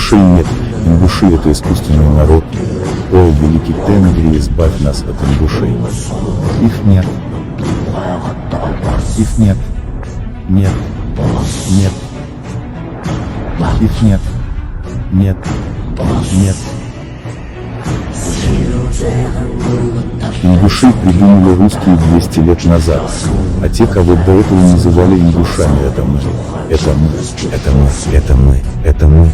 Ингушей нет, ингуши — это искусственный народ. О, великий Тенгри, избавь нас от ингушей. Их нет. Их нет. Нет. Нет. Их нет. Нет. Нет. Ингуши придумали русские 200 лет назад, а те, кого до этого называли ингушами, это мы. Это мы. Это мы. Это мы. Это мы.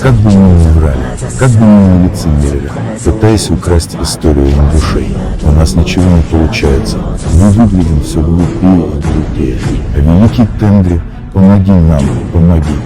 Как бы мы ни врали, как бы мы ни лицемерили, пытаясь украсть историю ингушей, у нас ничего не получается. Мы выглядим все глупее и глупее. А великий Тенгри, помоги нам, помоги.